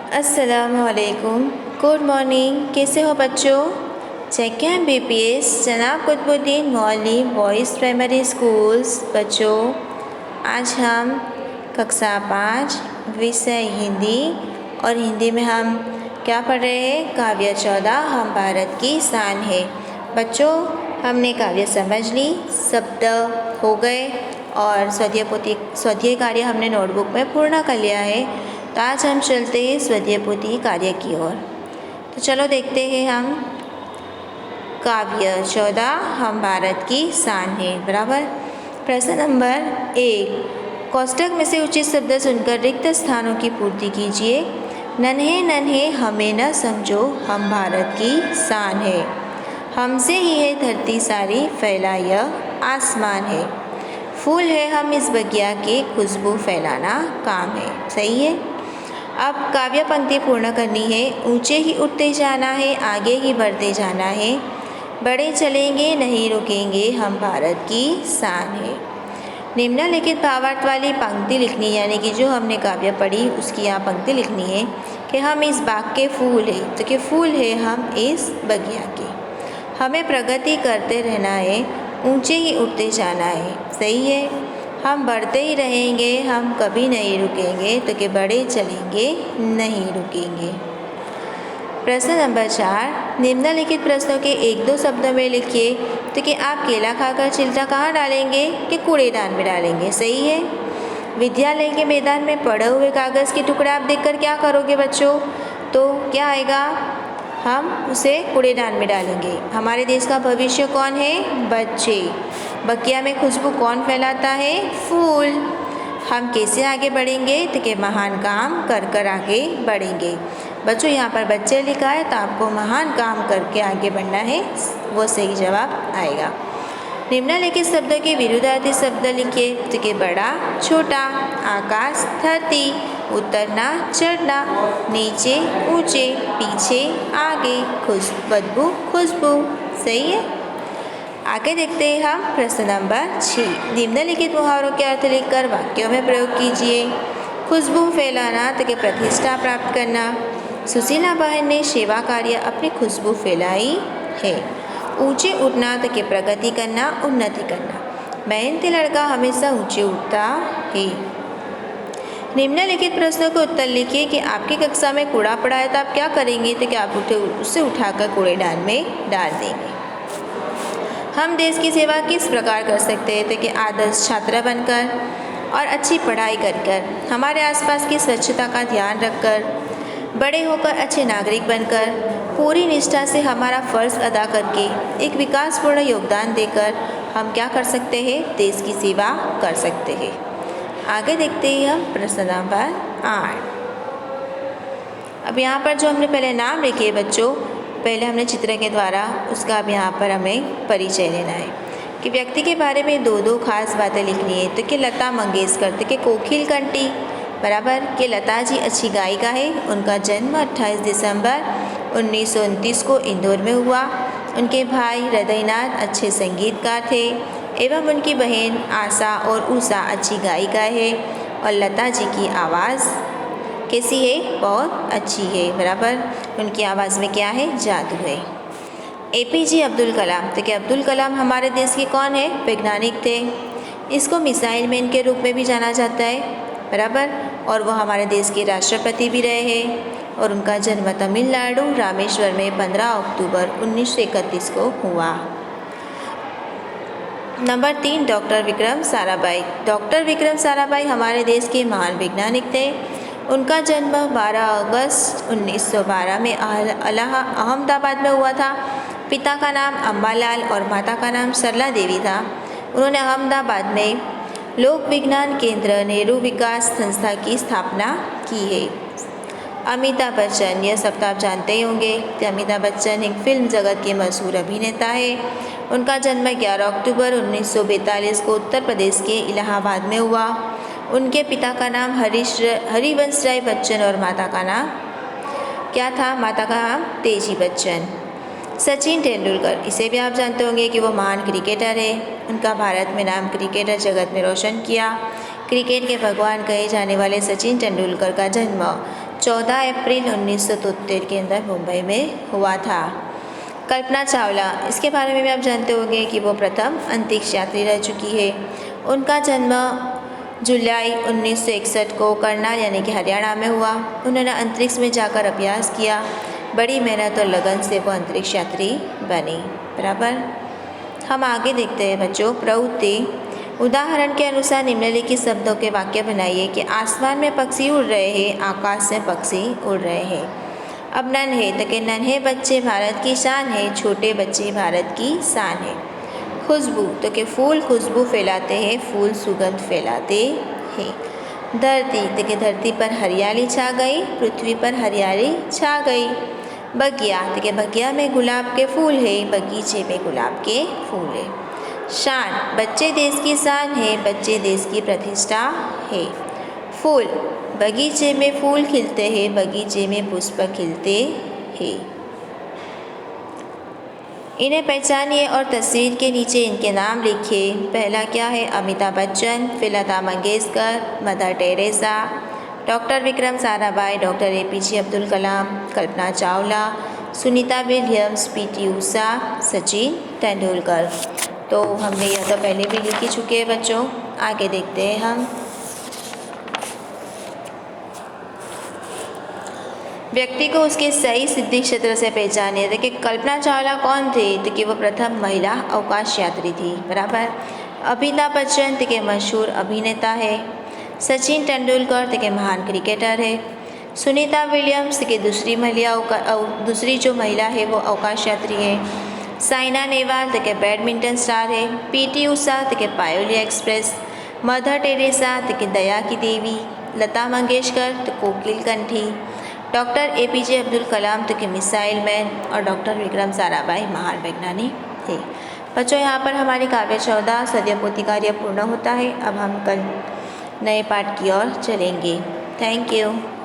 अस्सलामुअलैकुम, good morning. कैसे हो बच्चों? जैके MBBS जनाब कुतुबुद्दीन मौलवी बॉयज़ प्राइमरी स्कूल्स। बच्चों, आज हम कक्षा 5 विषय हिंदी और हिंदी में हम क्या पढ़ रहे हैं? काव्य 14 हम भारत की शान है। बच्चों, हमने काव्य समझ ली, शब्द हो गए और स्वाध्याय कार्य हमने नोटबुक में पूर्ण कर लिया है। तो आज हम चलते हैं स्वाध्याय पोथी कार्य की ओर। तो चलो देखते हैं हम काव्य 14 हम भारत की शान है। बराबर। प्रश्न नंबर 1, कोष्ठक में से उचित शब्द चुनकर रिक्त स्थानों की पूर्ति कीजिए। नन्हे नन्हे हमें न समझो, हम भारत की शान है। हमसे ही है धरती सारी, फैला यह आसमान है। फूल है हम इस बगिया के, खुशबू फैलाना काम है। सही है। अब काव्य पंक्ति पूर्ण करनी है। ऊंचे ही उठते जाना है, आगे ही बढ़ते जाना है। बड़े चलेंगे नहीं रुकेंगे, हम भारत की शान है। निम्नलिखित भावार्थ वाली पंक्ति लिखनी, यानी कि जो हमने काव्य पढ़ी उसकी यहाँ पंक्ति लिखनी है कि हम इस बाग के फूल हैं। तो कि फूल है हम इस बगिया के, हमें प्रगति करते रहना है, ऊंचे ही उठते जाना है। सही है। हम बढ़ते ही रहेंगे, हम कभी नहीं रुकेंगे, तो कि बड़े चलेंगे नहीं रुकेंगे। प्रश्न नंबर 4, निम्नलिखित प्रश्नों के 1-2 शब्दों में लिखिए। तो कि आप केला खाकर चिलटा कहाँ डालेंगे? कि कूड़ेदान में डालेंगे। सही है। विद्यालय के मैदान में पड़े हुए कागज़ के टुकड़े आप देखकर क्या करोगे बच्चों? तो क्या आएगा? हम उसे कूड़ेदान में डालेंगे। हमारे देश का भविष्य कौन है? बच्चे। बगिया में खुशबू कौन फैलाता है? फूल। हम कैसे आगे बढ़ेंगे? तो कि महान काम कर कर आगे बढ़ेंगे। बच्चों, यहाँ पर बच्चे लिखा है तो आपको महान काम करके आगे बढ़ना है, वो सही जवाब आएगा। निम्नलिखित शब्दों के विरुद्धार्थी शब्द लिखिए। तो कि बड़ा छोटा, आकाश धरती, उतरना चढ़ना, नीचे ऊंचे, पीछे आगे, बदबू खुशबू। सही है। आगे देखते हैं हम प्रश्न नंबर 6, निम्नलिखित मुहावरों के अर्थ लिखकर वाक्यों में प्रयोग कीजिए। खुशबू फैलाना, तो कि प्रतिष्ठा प्राप्त करना। सुशीला बहन ने सेवा कार्य अपनी खुशबू फैलाई है। ऊंचे उठना, तो कि प्रगति करना, उन्नति करना। मेहनती लड़का हमेशा ऊंचे उठता है। निम्नलिखित प्रश्नों के उत्तर लिखिए कि आपकी कक्षा में कूड़ा पड़ा है तो आप क्या करेंगे? तो कि आप उसे उठाकर कूड़ेदान में डाल देंगे। हम देश की सेवा किस प्रकार कर सकते हैं? तो कि आदर्श छात्र बनकर और अच्छी पढ़ाई कर, हमारे आसपास की स्वच्छता का ध्यान रखकर, बड़े होकर अच्छे नागरिक बनकर, पूरी निष्ठा से हमारा फ़र्ज़ अदा करके, एक विकासपूर्ण योगदान देकर हम क्या कर सकते हैं? देश की सेवा कर सकते हैं। आगे देखते हैं हम प्रश्न नंबर 8। अब यहाँ पर जो हमने पहले नाम लिखे बच्चों, पहले हमने चित्र के द्वारा उसका अब यहाँ पर हमें परिचय लेना है कि व्यक्ति के बारे में 2-2 खास बातें लिखनी है। तो कि लता मंगेशकर, तो कि कोकिल कंठी। बराबर। कि लता जी अच्छी गायिका है। उनका जन्म 28 दिसंबर 1929 को इंदौर में हुआ। उनके भाई हृदयनाथ अच्छे संगीतकार थे एवं उनकी बहन आशा और उषा अच्छी गायिका है। और लता जी की आवाज़ कैसी है? बहुत अच्छी है। बराबर। उनकी आवाज़ में क्या है? जादू है। APJ अब्दुल कलाम, तो कि अब्दुल कलाम हमारे देश के कौन है? वैज्ञानिक थे। इसको मिसाइल मैन के रूप में भी जाना जाता है। बराबर। और वो हमारे देश के राष्ट्रपति भी रहे हैं। और उनका जन्म तमिलनाडु रामेश्वर में 15 अक्टूबर 1931 को हुआ। Number 3, doctor Vikram Sarabhai. Doctor Vikram Sarabhai हमारे देश के महान वैज्ञानिक थे। उनका जन्म 12 अगस्त 1912 में अहमदाबाद में हुआ था। पिता का नाम अम्बालाल और माता का नाम सरला देवी था। उन्होंने अहमदाबाद में लोक विज्ञान केंद्र नेहरू विकास संस्था की स्थापना की है। अमिताभ बच्चन, यह सब तो आप जानते ही होंगे कि अमिताभ बच्चन एक फिल्म जगत के मशहूर अभिनेता है। उनका जन्म 11 अक्टूबर 1942 को उत्तर प्रदेश के इलाहाबाद में हुआ। उनके पिता का नाम हरिवंश राय बच्चन और माता का नाम क्या था? माता का नाम तेजी बच्चन। सचिन तेंदुलकर, इसे भी आप जानते होंगे कि वो महान क्रिकेटर है। उनका भारत में नाम क्रिकेटर जगत में रोशन किया। क्रिकेट के भगवान कहे जाने वाले सचिन तेंदुलकर का जन्म 14 अप्रैल 1973 के अंदर मुंबई में हुआ था। कल्पना चावला, इसके बारे में भी आप जानते होंगे कि वो प्रथम अंतरिक्ष यात्री रह चुकी है। उनका जन्म जुलाई 1961 को करनाल यानी कि हरियाणा में हुआ। उन्होंने अंतरिक्ष में जाकर अभ्यास किया। बड़ी मेहनत और लगन से वो अंतरिक्ष यात्री बनी। बराबर। हम आगे देखते हैं बच्चों। प्रवृत्ति, उदाहरण के अनुसार निम्नलिखित शब्दों के वाक्य बनाइए कि आसमान में पक्षी उड़ रहे हैं, आकाश से पक्षी उड़ रहे हैं। अब नन्हे, तो कि नन्हे बच्चे भारत की शान है, छोटे बच्चे भारत की शान है। खुशबू, तो कि फूल खुशबू फैलाते हैं, फूल सुगंध फैलाते हैं। धरती, तो कि धरती पर हरियाली छा गई, पृथ्वी पर हरियाली छा गई। बगिया, तो कि बगिया में गुलाब के फूल है, बगीचे में गुलाब के फूल है। शान, बच्चे देश की शान है, बच्चे देश की प्रतिष्ठा है। फूल, बगीचे में फूल खिलते हैं, बगीचे में पुष्प खिलते हैं। इन्हें पहचानिए और तस्वीर के नीचे इनके नाम लिखिए। पहला क्या है? अमिताभ बच्चन, फिर Lata Mangeshkar, Mother Teresa, doctor Vikram Sarabhai, doctor APJ Abdul Kalam, Kalpana Chawla, Sunita Williams, PT Usha, Sachin Tendulkar. तो हमने यह तो पहले भी लिख ही चुके हैं बच्चों। आगे देखते हैं हम। व्यक्ति को उसके सही सिद्धि क्षेत्र से पहचानिए। देखिए कल्पना चावला कौन थी? तो कि वो प्रथम महिला अवकाश यात्री थी। बराबर। अमिताभ बच्चन तो कि मशहूर अभिनेता है। सचिन तेंदुलकर तो कि महान क्रिकेटर है। सुनीता विलियम्स की दूसरी जो महिला है वो अवकाश यात्री है। साइना नेहवाल तो कि बैडमिंटन स्टार है। PT ऊषा तो कि पायोली एक्सप्रेस। मदर टेरेसा तो कि दया की देवी। लता मंगेशकर तो कोकिल कंठी। डॉक्टर APJ अब्दुल कलाम तो कि मिसाइल मैन और डॉक्टर विक्रम साराभाई महान वैज्ञानिक थे। बच्चों यहाँ पर हमारी काव्य 14 सद्यपोती कार्य पूर्ण होता है। अब हम कल नए पाठ की ओर चलेंगे। Thank you.